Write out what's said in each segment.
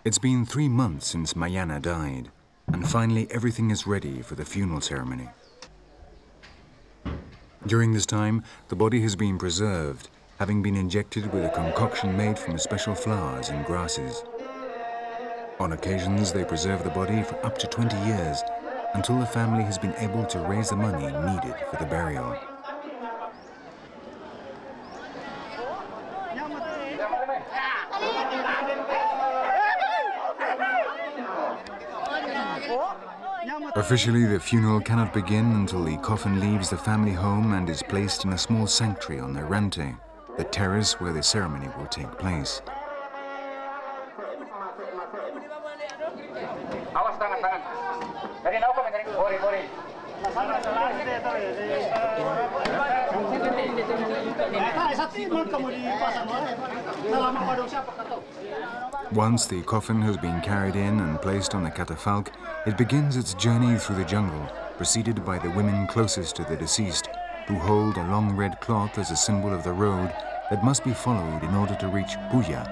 It's been 3 months since Mayana died, and finally everything is ready for the funeral ceremony. During this time, the body has been preserved, having been injected with a concoction made from special flowers and grasses. On occasions, they preserve the body for up to 20 years, until the family has been able to raise the money needed for the burial. Officially, the funeral cannot begin until the coffin leaves the family home and is placed in a small sanctuary on the rante, the terrace where the ceremony will take place. Once the coffin has been carried in and placed on the catafalque, it begins its journey through the jungle, preceded by the women closest to the deceased, who hold a long red cloth as a symbol of the road that must be followed in order to reach Puya,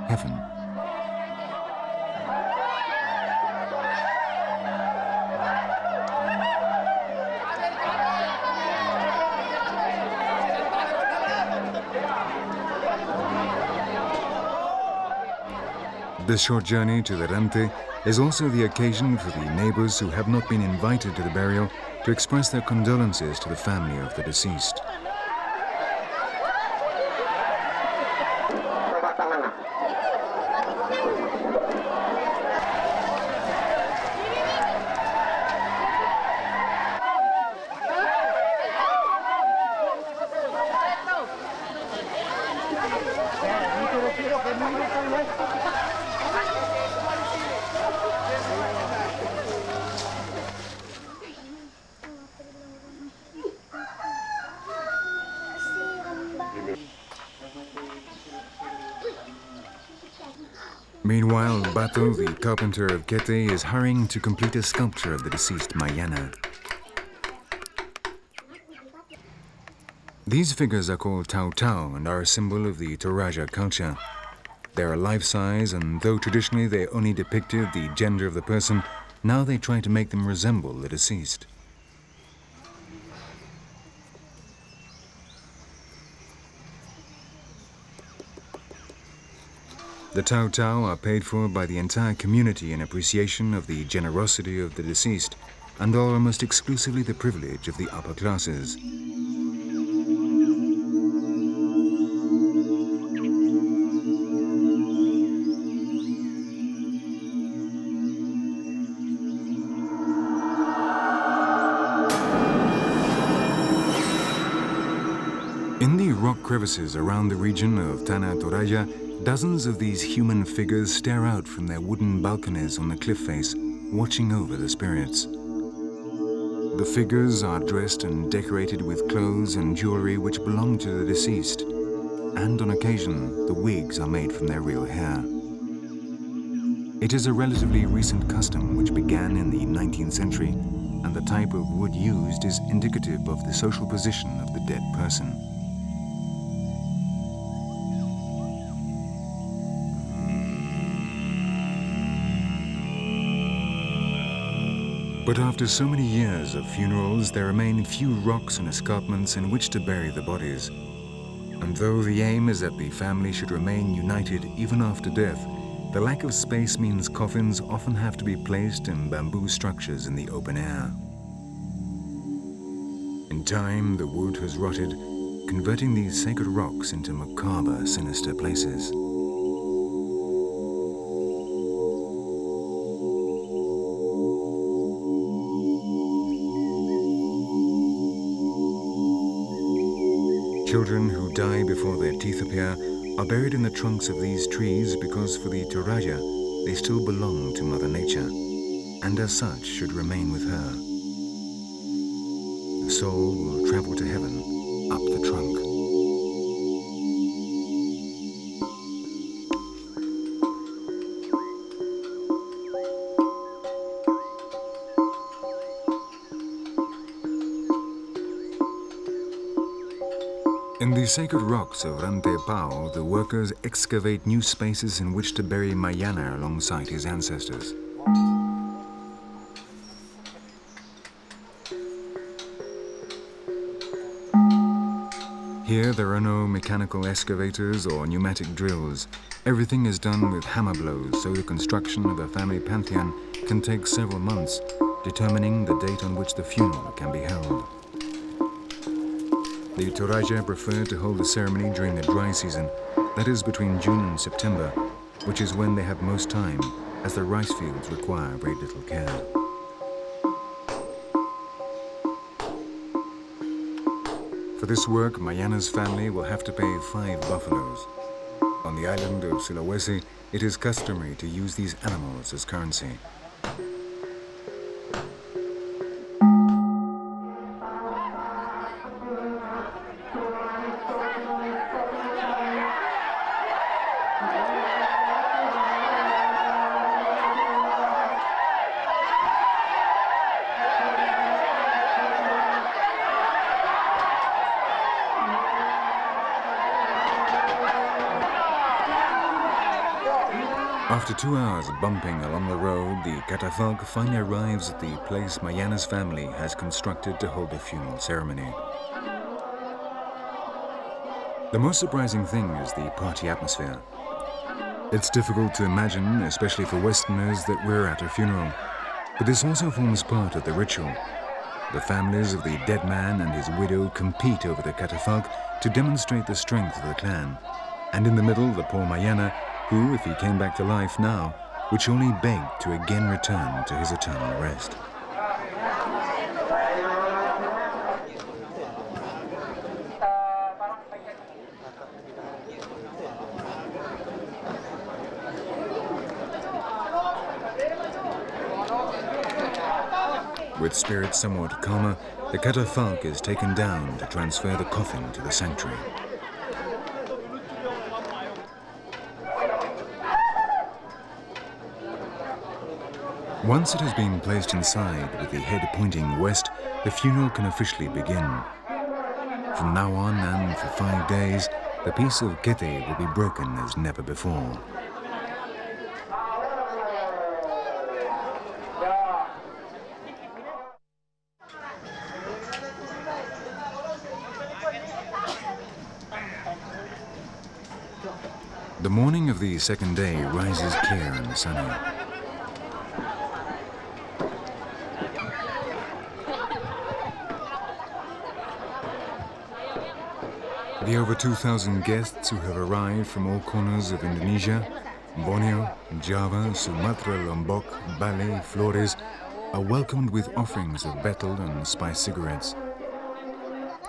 heaven. This short journey to the rante is also the occasion for the neighbors who have not been invited to the burial to express their condolences to the family of the deceased. Meanwhile, Bato, the carpenter of Kete, is hurrying to complete a sculpture of the deceased Mayana. These figures are called Tau Tau and are a symbol of the Toraja culture. They are life-size, and though traditionally they only depicted the gender of the person, now they try to make them resemble the deceased. The Tau Tau are paid for by the entire community in appreciation of the generosity of the deceased, and are almost exclusively the privilege of the upper classes. In the rock crevices around the region of Tanah Toraja, dozens of these human figures stare out from their wooden balconies on the cliff face, watching over the spirits. The figures are dressed and decorated with clothes and jewelry which belong to the deceased, and on occasion, the wigs are made from their real hair. It is a relatively recent custom which began in the 19th century, and the type of wood used is indicative of the social position of the dead person. But after so many years of funerals, there remain few rocks and escarpments in which to bury the bodies. And though the aim is that the family should remain united even after death, the lack of space means coffins often have to be placed in bamboo structures in the open air. In time, the wood has rotted, converting these sacred rocks into macabre, sinister places. Children who die before their teeth appear are buried in the trunks of these trees because for the Toraja, they still belong to Mother Nature, and as such should remain with her. The soul will travel to heaven up the trunk. In the sacred rocks of Rantepao, the workers excavate new spaces in which to bury Mayana alongside his ancestors. Here there are no mechanical excavators or pneumatic drills. Everything is done with hammer blows, so the construction of a family pantheon can take several months, determining the date on which the funeral can be held. The Toraja prefer to hold the ceremony during the dry season, that is between June and September, which is when they have most time, as the rice fields require very little care. For this work, Mayana's family will have to pay 5 buffaloes. On the island of Sulawesi, it is customary to use these animals as currency. After 2 hours bumping along the road, the catafalque finally arrives at the place Mayana's family has constructed to hold the funeral ceremony. The most surprising thing is the party atmosphere. It's difficult to imagine, especially for Westerners, that we're at a funeral. But this also forms part of the ritual. The families of the dead man and his widow compete over the catafalque to demonstrate the strength of the clan. And in the middle, the poor Mayana, who, if he came back to life now, would surely beg to again return to his eternal rest. With spirits somewhat calmer, the catafalque is taken down to transfer the coffin to the sanctuary. Once it has been placed inside with the head pointing west, the funeral can officially begin. From now on and for 5 days, the piece of kete will be broken as never before. The morning of the second day rises clear and sunny. The over 2,000 guests who have arrived from all corners of Indonesia, Borneo, Java, Sumatra, Lombok, Bali, Flores, are welcomed with offerings of betel and spiced cigarettes.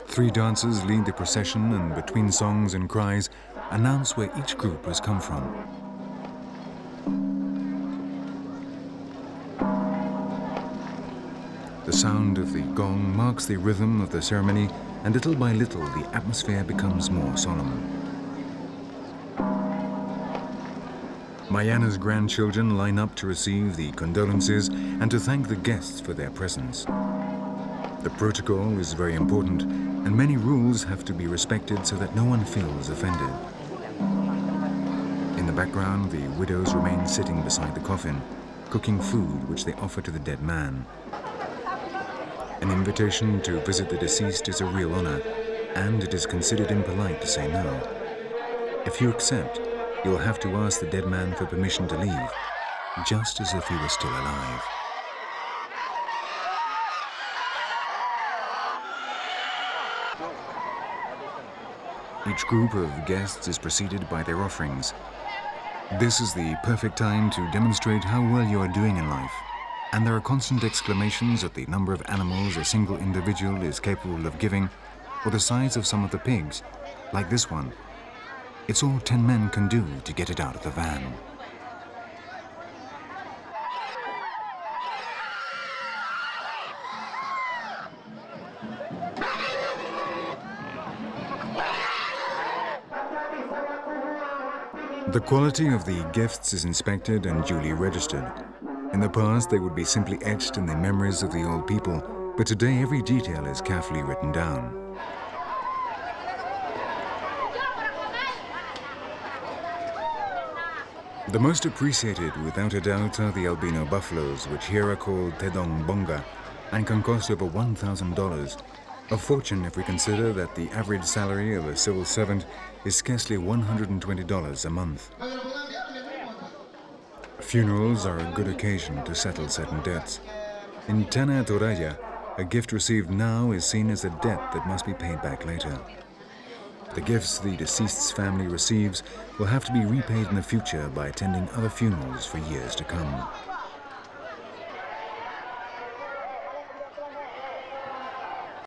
3 dancers lead the procession and between songs and cries announce where each group has come from. The sound of the gong marks the rhythm of the ceremony, and little by little the atmosphere becomes more solemn. Mayana's grandchildren line up to receive the condolences and to thank the guests for their presence. The protocol is very important, and many rules have to be respected so that no one feels offended. In the background, the widows remain sitting beside the coffin, cooking food which they offer to the dead man. An invitation to visit the deceased is a real honor, and it is considered impolite to say no. If you accept, you'll have to ask the dead man for permission to leave, just as if he were still alive. Each group of guests is preceded by their offerings. This is the perfect time to demonstrate how well you are doing in life. And there are constant exclamations at the number of animals a single individual is capable of giving, or the size of some of the pigs, like this one. It's all 10 men can do to get it out of the van. The quality of the gifts is inspected and duly registered. In the past, they would be simply etched in the memories of the old people, but today every detail is carefully written down. The most appreciated, without a doubt, are the albino buffaloes, which here are called tedong bonga, and can cost over $1,000. A fortune if we consider that the average salary of a civil servant is scarcely $120 a month. Funerals are a good occasion to settle certain debts. In Tanah Toraja, a gift received now is seen as a debt that must be paid back later. The gifts the deceased's family receives will have to be repaid in the future by attending other funerals for years to come.